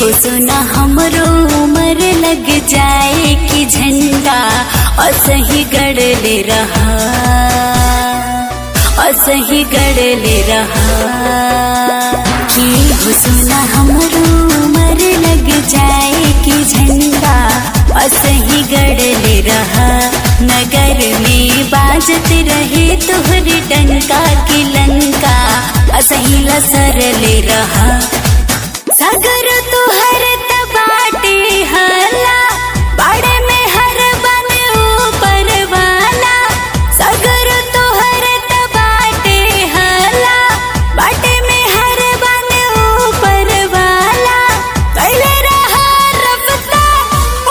हो सुना हमरो उमर लग जाए कि झंडा असही गड़ले रहा, असही गड़ले रहा। कि हो सुना हमरो उमर लग जाए कि झंडा असही गड़ले रहा। नगर में बाजत रहे तोहरे डंका की लंका असही लसरले रहा। सागर तुहर तबाटे हला बाड़े में हर बन ऊपर वाला। सागर तुहर तबाटे हला बाटे में हर बन ऊपर वाला। कैले रहा रफ्ता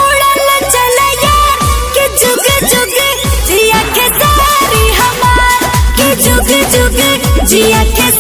उड़ल चल यार कि जुग जुग जिया के सारी हमार, कि जुग जुग जिया के